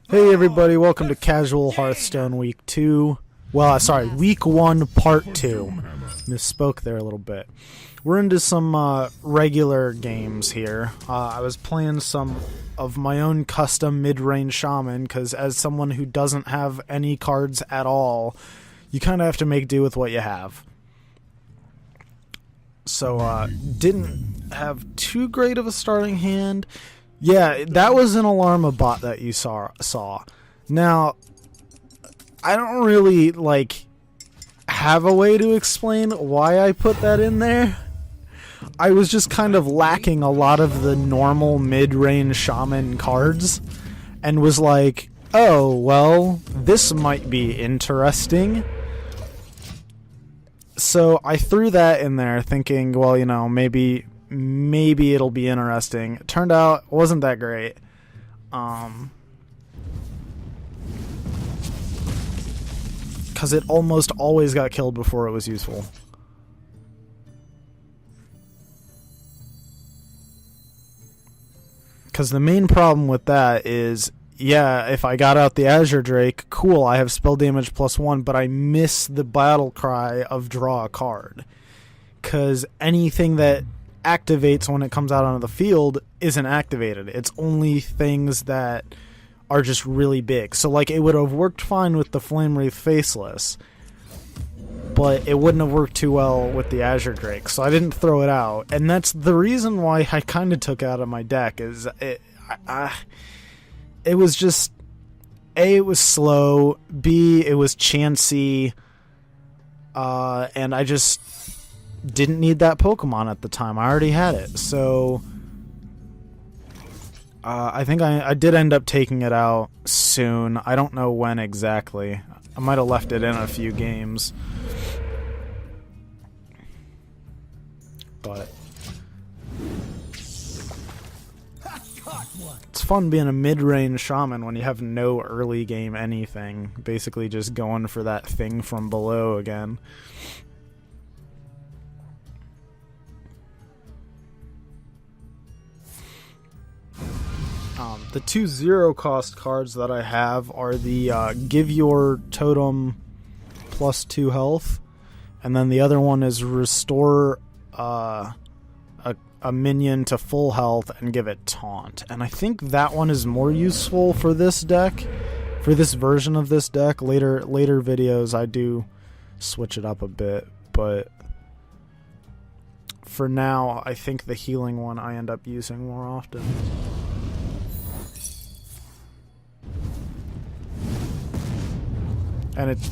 Hey everybody, welcome to Casual Hearthstone Week 2. Well, sorry, Week 1 Part 2. Misspoke there a little bit. We're into some regular games here. I was playing some of my own custom mid-range shaman, because as someone who doesn't have any cards at all, you kind of have to make do with what you have. So, didn't have too great of a starting hand. Yeah, that was an Alarma bot that you saw. Now, I don't really, have a way to explain why I put that in there. I was just kind of lacking a lot of the normal mid-range shaman cards, and was like, oh, well, this might be interesting. So I threw that in there thinking, well, maybe it'll be interesting. It turned out it wasn't that great. Because it almost always got killed before it was useful. Because the main problem with that is, yeah, if I got out the Azure Drake, cool, I have spell damage +1, but I miss the battle cry of draw a card. Because anything that activates when it comes out onto the field isn't activated. It's only things that are just really big. So, it would have worked fine with the Flame Wraith Faceless, but it wouldn't have worked too well with the Azure Drake, so I didn't throw it out. And that's the reason why I kind of took it out of my deck, is it was just, A, it was slow, B, it was chancy, and I just didn't need that Pokemon at the time. I already had it, so I think I did end up taking it out soon. I don't know when exactly. I might have left it in a few games. But it's fun being a mid-range shaman when you have no early game anything. Basically just going for that thing from below again. The two 0-cost cards that I have are the Give Your Totem +2 health, and then the other one is Restore a minion to full health and give it Taunt. And I think that one is more useful for this deck, for this version of this deck. Later videos I do switch it up a bit, but for now I think the healing one I end up using more often. And it's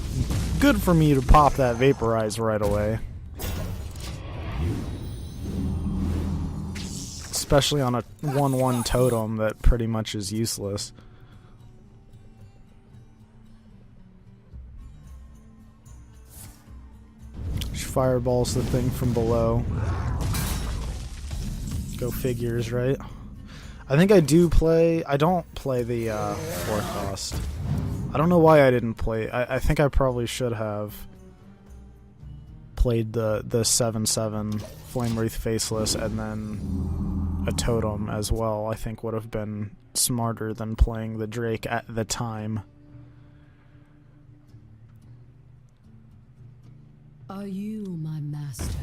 good for me to pop that Vaporize right away. Especially on a 1/1 totem that pretty much is useless. She fireballs the thing from below. Go figures, right? I think I don't play the 4-cost. I don't know why I didn't play. I think I probably should have played the 7/7 Flame Wraith Faceless and then a totem as well. I think would have been smarter than playing the Drake at the time. Are you my master?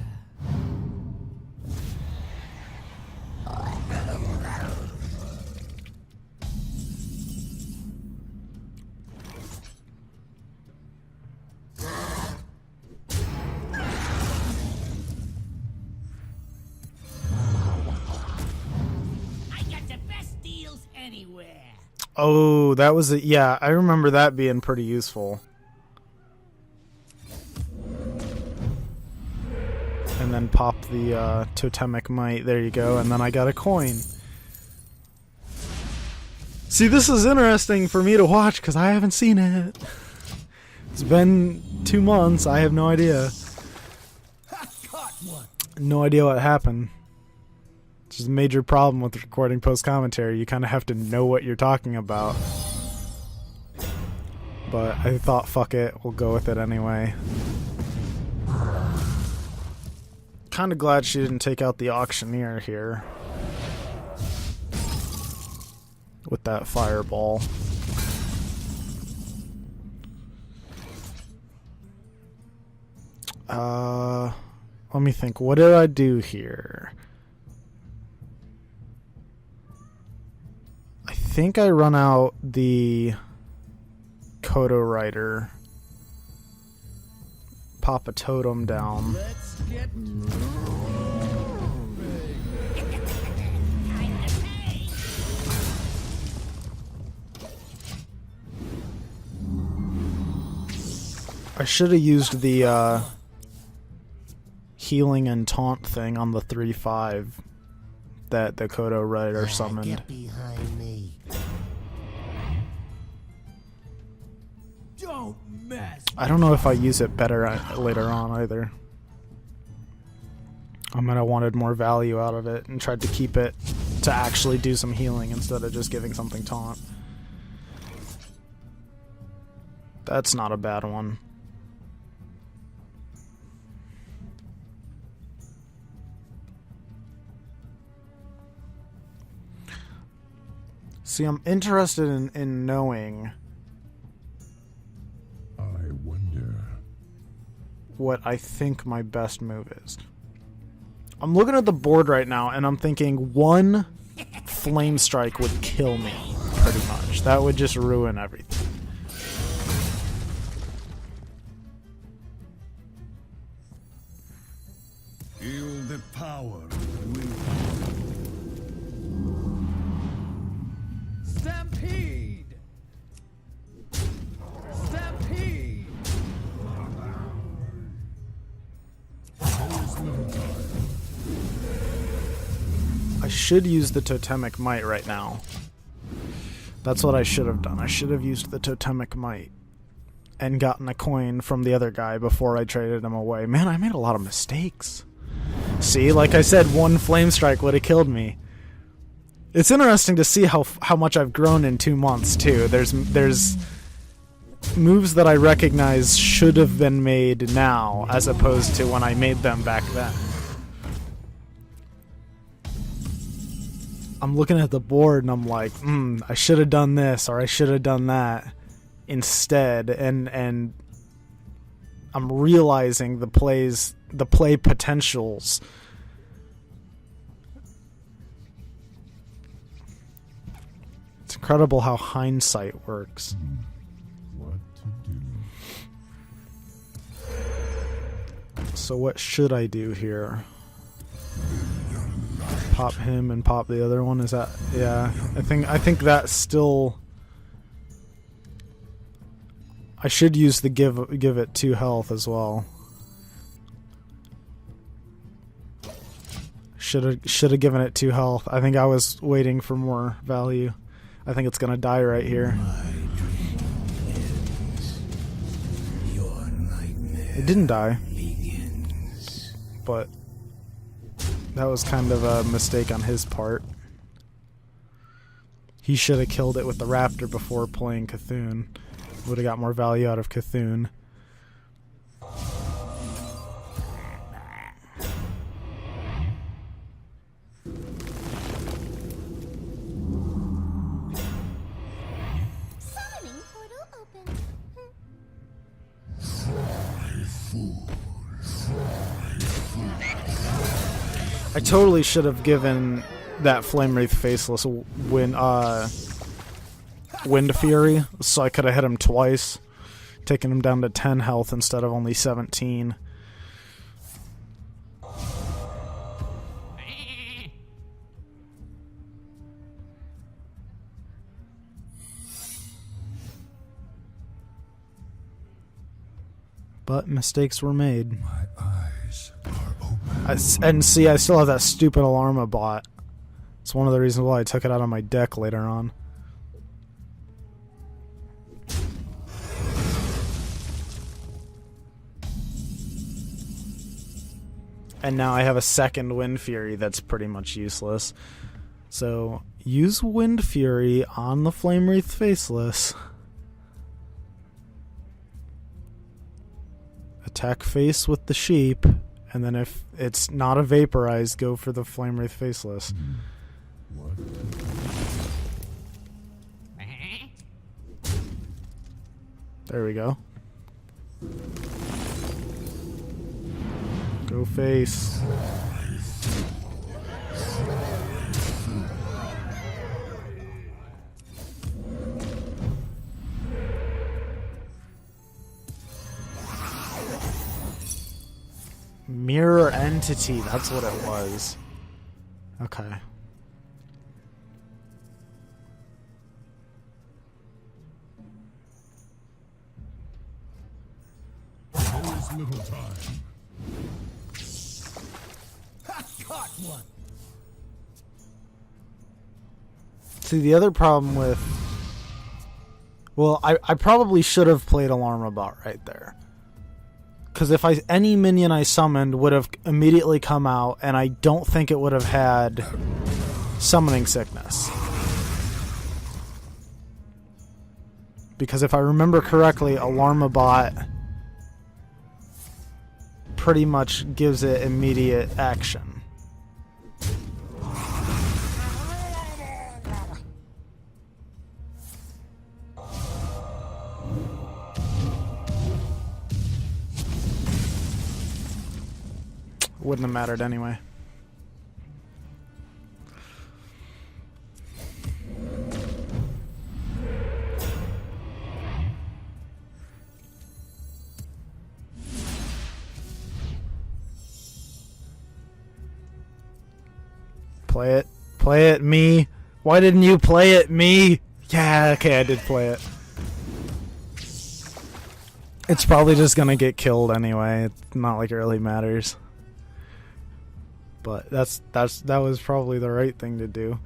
Oh, that was it. Yeah, I remember that being pretty useful. And then pop the Totemic Might. There you go. And then I got a coin. See, this is interesting for me to watch because I haven't seen it. It's been 2 months. I have no idea. No idea what happened. Which is a major problem with recording post-commentary. You kind of have to know what you're talking about. But I thought, fuck it, we'll go with it anyway. Kind of glad she didn't take out the Auctioneer here. With that fireball. Let me think. What did I do here? I think I run out the Kodo Rider. Pop a totem down. Let's get I should have used the healing and taunt thing on the 3/5 that the Kodo Rider summoned. Get behind me. Don't mess. I don't know if I use it better later on either. I might have wanted more value out of it and tried to keep it to actually do some healing instead of just giving something taunt. That's not a bad one. See, I'm interested in knowing what I think my best move is. I'm looking at the board right now and I'm thinking one Flame Strike would kill me, pretty much. That would just ruin everything. Feel the power. Stampede! Stampede! I should use the Totemic Might right now. That's what I should have done. I should have used the Totemic Might and gotten a coin from the other guy before I traded him away. Man, I made a lot of mistakes. See, like I said, one Flame Strike would have killed me. It's interesting to see how much I've grown in 2 months, too. There's moves that I recognize should have been made now, as opposed to when I made them back then. I'm looking at the board and I'm like, I should have done this or I should have done that instead, and I'm realizing the play potentials. It's incredible how hindsight works. What to do? So what should I do here? Pop him and pop the other one? Is that, yeah, I think that's still, I should use the give it 2 health as well. Should have given it 2 health. I think I was waiting for more value. I think it's gonna die right here. It didn't die, but that was kind of a mistake on his part. He should have killed it with the Raptor before playing Cthulhu. Would have got more value out of Cthulhu. Summoning portal open. I totally should have given that Flame Wraith Faceless Wind Fury, so I could have hit him twice, taking him down to 10 health instead of only 17. But mistakes were made. My eyes are open. And see, I still have that stupid Alarma bot. It's one of the reasons why I took it out of my deck later on. And now I have a second Wind Fury that's pretty much useless. So, use Wind Fury on the Flame Wraith Faceless. Attack face with the sheep, and then if it's not a vaporized, go for the Flame Wraith Faceless. What? There we go. Go face. Mirror entity, that's what it was. Okay. There is little time. Caught one. See, the other problem with... Well, I probably should have played Alarmabot right there. Because if any minion I summoned would have immediately come out, and I don't think it would have had summoning sickness. Because if I remember correctly, Alarmabot pretty much gives it immediate action. Wouldn't have mattered anyway. Play it. Play it, me. Why didn't you play it, me? Yeah, okay, I did play it. It's probably just gonna get killed anyway. It's not like it really matters. But that was probably the right thing to do.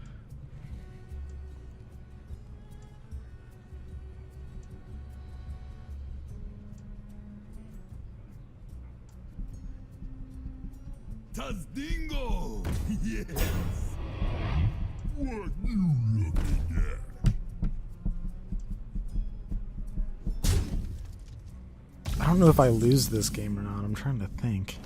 Tazdingo! Yes! What you looking at? I don't know if I lose this game or not. I'm trying to think.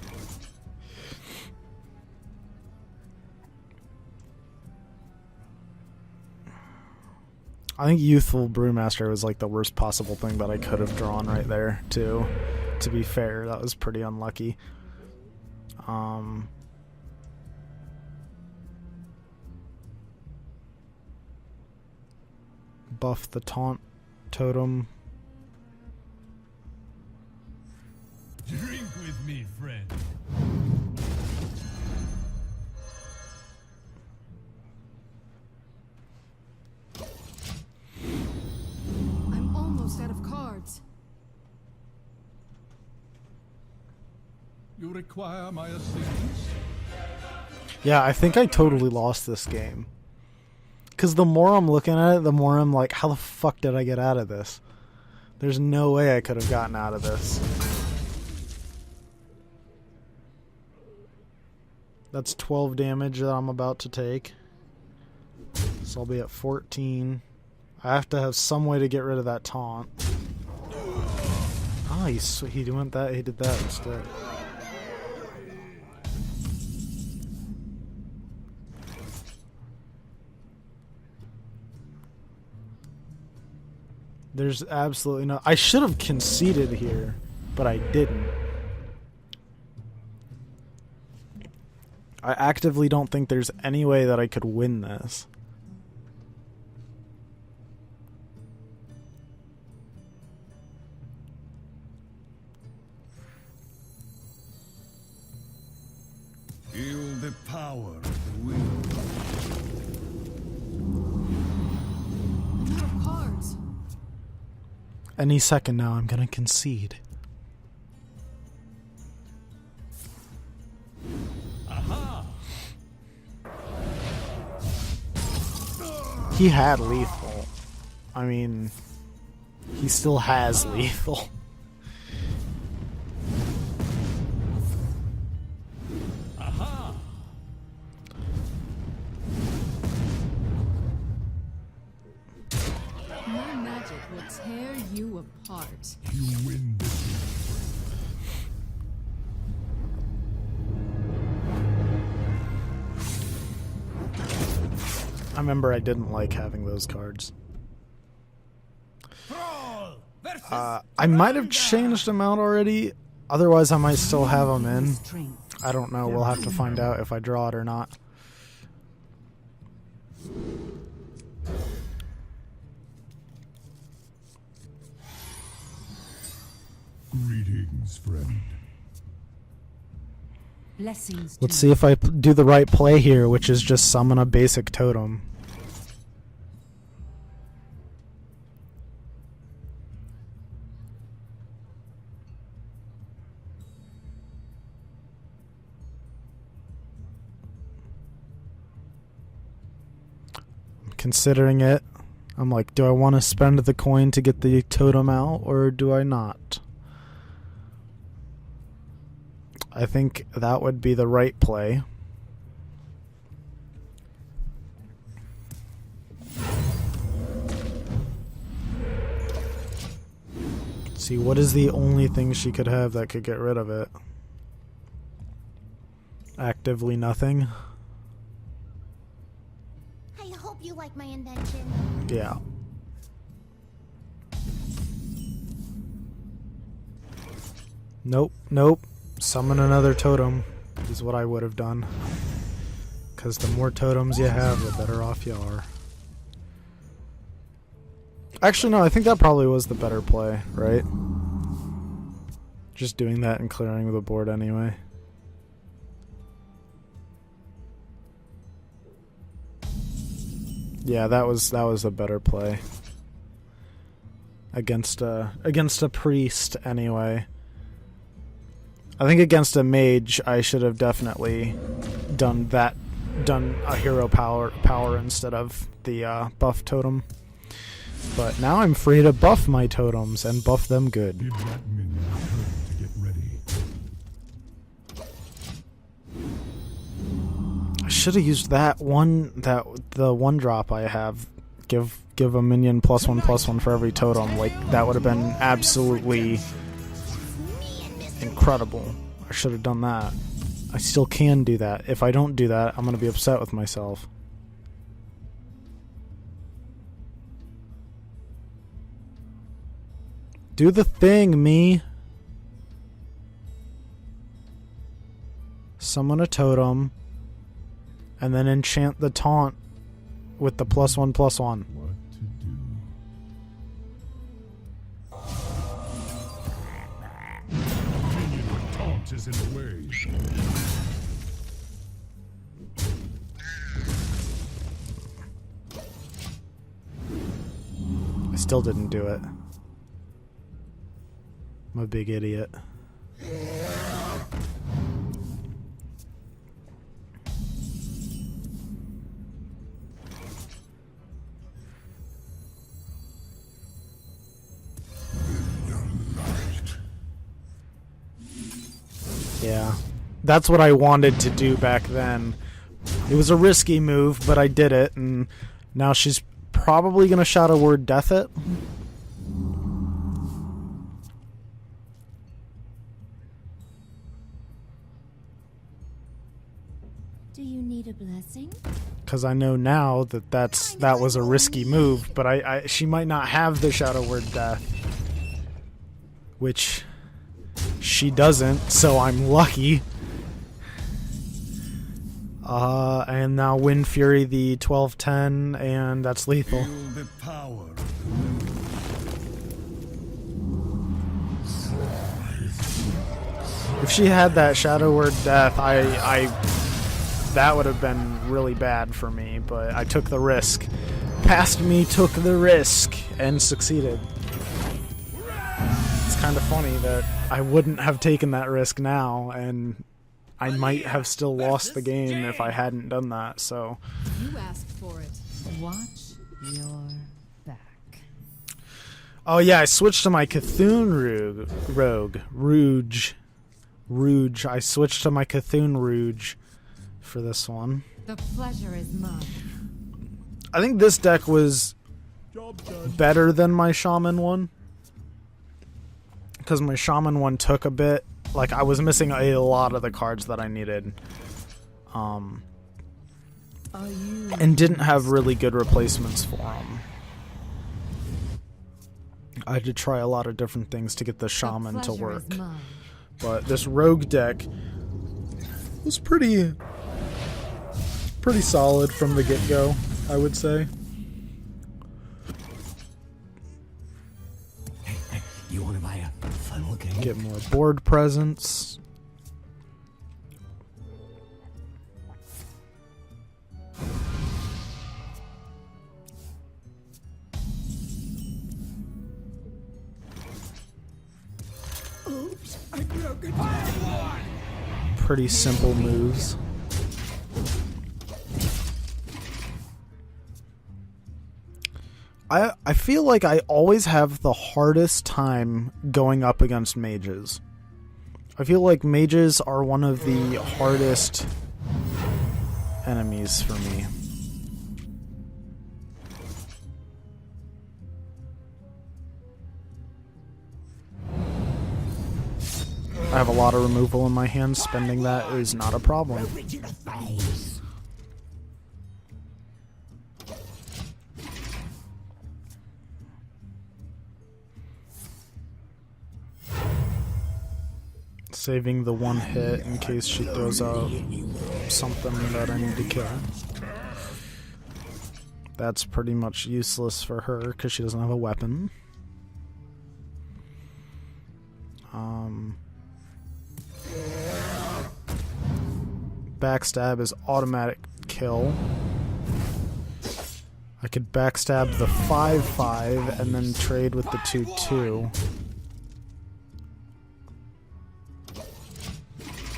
I think Youthful Brewmaster was like the worst possible thing that I could have drawn right there, too. To be fair, that was pretty unlucky. Buff the taunt totem. Drink with me, friend. I'm almost out of cards. You require my assistance? Yeah, I think I totally lost this game. Because the more I'm looking at it, the more I'm like, how the fuck did I get out of this? There's no way I could have gotten out of this. That's 12 damage that I'm about to take. So I'll be at 14. I have to have some way to get rid of that taunt. Oh, he did that instead. There's absolutely no... I should have conceded here, but I didn't. I actively don't think there's any way that I could win this. Feel the power of the will. I'm out of cards. Any second now, I'm gonna concede. Aha! He had lethal. I mean, he still has lethal. Aha! My magic will tear you apart. You win this one. I remember I didn't like having those cards. Thrall versus I might have changed them out already. Otherwise, I might still have them in. I don't know. We'll have to find out if I draw it or not. Greetings, friend. Blessings to Let's see if I do the right play here, which is just summon a basic totem. I'm considering it. I'm like, do I want to spend the coin to get the totem out, or do I not? I think that would be the right play. Let's see, what is the only thing she could have that could get rid of it? Actively nothing? I hope you like my invention. Yeah. Nope, nope. Summon another totem is what I would have done. Because the more totems you have, the better off you are. Actually, no, I think that probably was the better play, right? Just doing that and clearing the board anyway. Yeah, that was a better play. Against a priest anyway. I think against a mage I should have definitely done a hero power instead of the buff totem. But now I'm free to buff my totems and buff them good. Give that minion time to get ready. I should have used the one drop I have. Give a minion +1/+1 for every totem. Like, that would have been absolutely incredible. I should have done that. I still can do that. If I don't do that, I'm going to be upset with myself. Do the thing, me. Summon a totem, and then enchant the taunt with the +1/+1. What to do? Minion with taunt is in the way. I still didn't do it. I'm a big idiot. Yeah, that's what I wanted to do back then. It was a risky move, but I did it, and now she's probably gonna Shadow Word Death it. Do you need a blessing? Because I know now that that was a risky move, but she might not have the Shadow Word Death, which she doesn't, so I'm lucky. And now Wind Fury the 12/10, and that's lethal. Feel the power. If she had that Shadow Word Death, that would have been really bad for me, but I took the risk. Past me took the risk and succeeded. It's kind of funny that I wouldn't have taken that risk now, and I might have still lost the game if I hadn't done that, so... You asked for it. Watch your back. Oh yeah, I switched to my Cthulhu Rouge. I switched to my Cthulhu Rouge for this one. The pleasure is mine. I think this deck was better than my Shaman one, because my Shaman one took a bit. Like, I was missing a lot of the cards that I needed, and didn't have really good replacements for them. I had to try a lot of different things to get the Shaman to work. But this Rogue deck was pretty solid from the get-go, I would say. You want to buy a funnel cake? Get more board presence. Oops, I broke it. Pretty simple moves. I feel like I always have the hardest time going up against mages. I feel like mages are one of the hardest enemies for me. I have a lot of removal in my hand. Spending that is not a problem. Saving the one hit in case she throws out something that I need to kill. That's pretty much useless for her because she doesn't have a weapon. Backstab is automatic kill. I could backstab the 5/5 and then trade with the 2/2.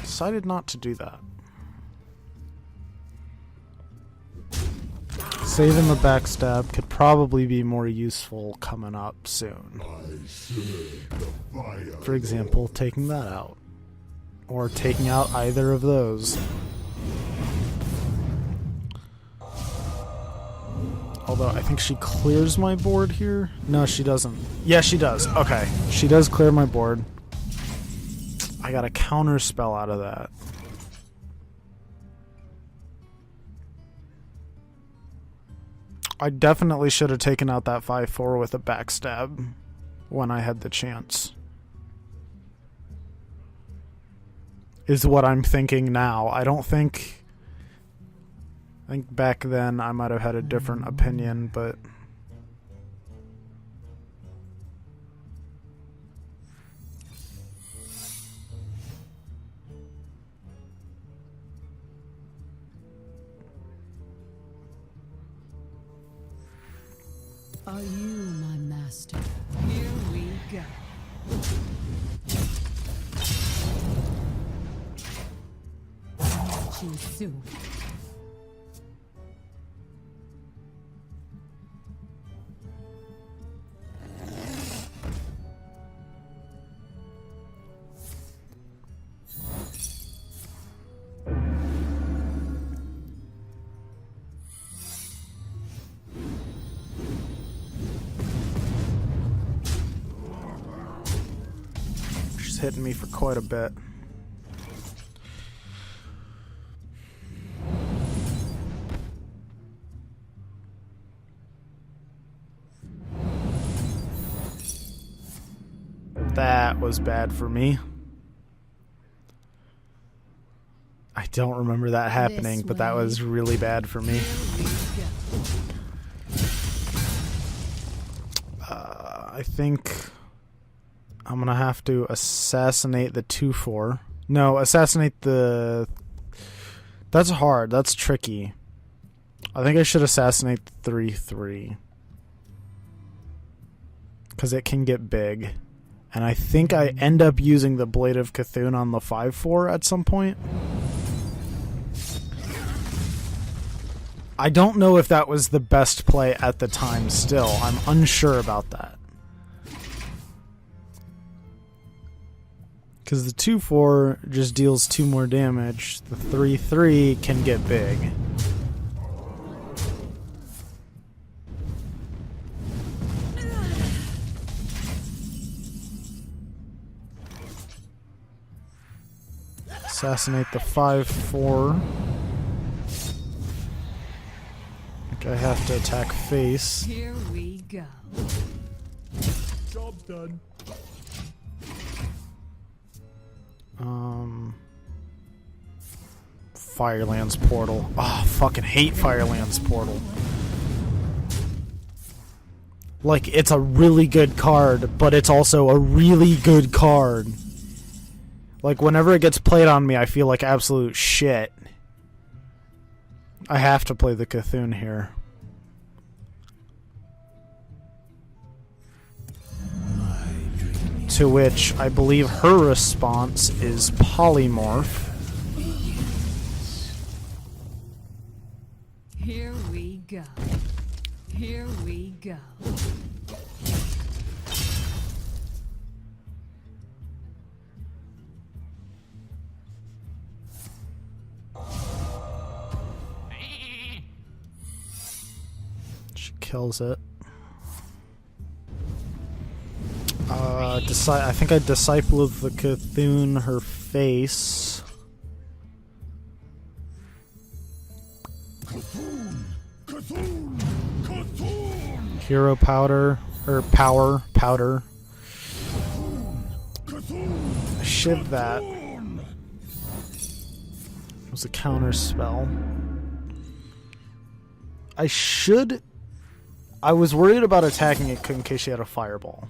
Decided not to do that. Saving the backstab could probably be more useful coming up soon. For example, taking that out. Or taking out either of those. Although I think she clears my board here. No, she doesn't. Yeah, she does. Okay. She does clear my board. I got a counter spell out of that. I definitely should have taken out that 5/4 with a backstab when I had the chance. Is what I'm thinking now. I think back then I might have had a different opinion, but Are you my master? Here we go. Jinsu. she's hitting me for quite a bit. That was bad for me. I don't remember that happening, but that was really bad for me. I think I'm gonna have to assassinate the 2/4. No, assassinate the... That's hard. That's tricky. I think I should assassinate the 3/3. Because it can get big. And I think I end up using the Blade of Cthulhu on the 5/4 at some point. I don't know if that was the best play at the time still. I'm unsure about that. Because the 2/4 just deals 2 more damage. The 3/3 can get big. Assassinate the 5/4. I think I have to attack face. Here we go. Job done. Firelands Portal. Oh, fucking hate Firelands Portal. Like, it's a really good card, but it's also a really good card. Like, whenever it gets played on me, I feel like absolute shit. I have to play the Cthulhu here. To which I believe her response is polymorph. Here we go. Here we go. She kills it. I think I Disciple of the Cthulhu her face. Hero powder or power powder. Shiv that. It was a counter spell. I was worried about attacking it in case she had a fireball.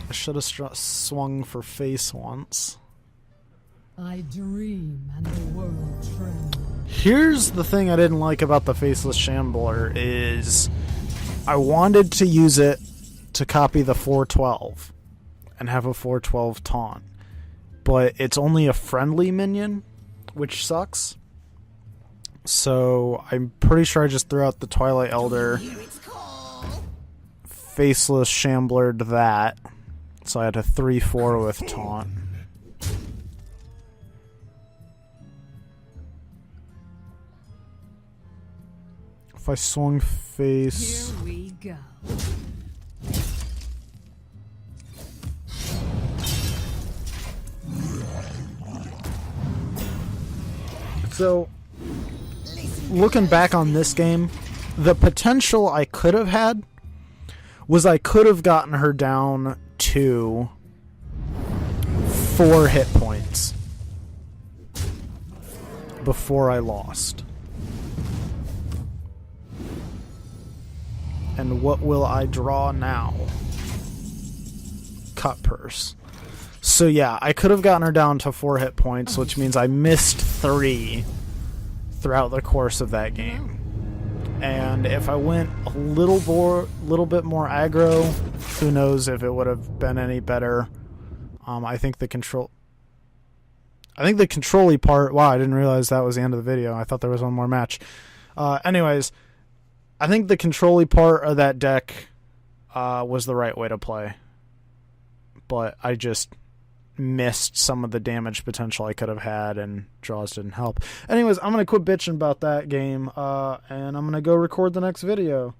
I should have swung for face once. I dream and the world trembles. Here's the thing I didn't like about the Faceless Shambler is I wanted to use it to copy the 412 and have a 412 taunt. But it's only a friendly minion, which sucks. So I'm pretty sure I just threw out the Twilight Elder, Faceless Shamblered that. So I had a 3-4 with taunt. If I swung face... Here we go. So, looking back on this game, the potential I could have had was I could have gotten her down to 4 hit points before I lost. And what will I draw now? Cut purse. So yeah, I could have gotten her down to 4 hit points, which means I missed 3 throughout the course of that game. And if I went a little bit more aggro, who knows if it would have been any better. I think the control-y part... Wow, I didn't realize that was the end of the video. I thought there was one more match. Anyways, I think the control-y part of that deck was the right way to play. But I just missed some of the damage potential I could have had, and draws didn't help. Anyways, I'm going to quit bitching about that game, and I'm going to go record the next video.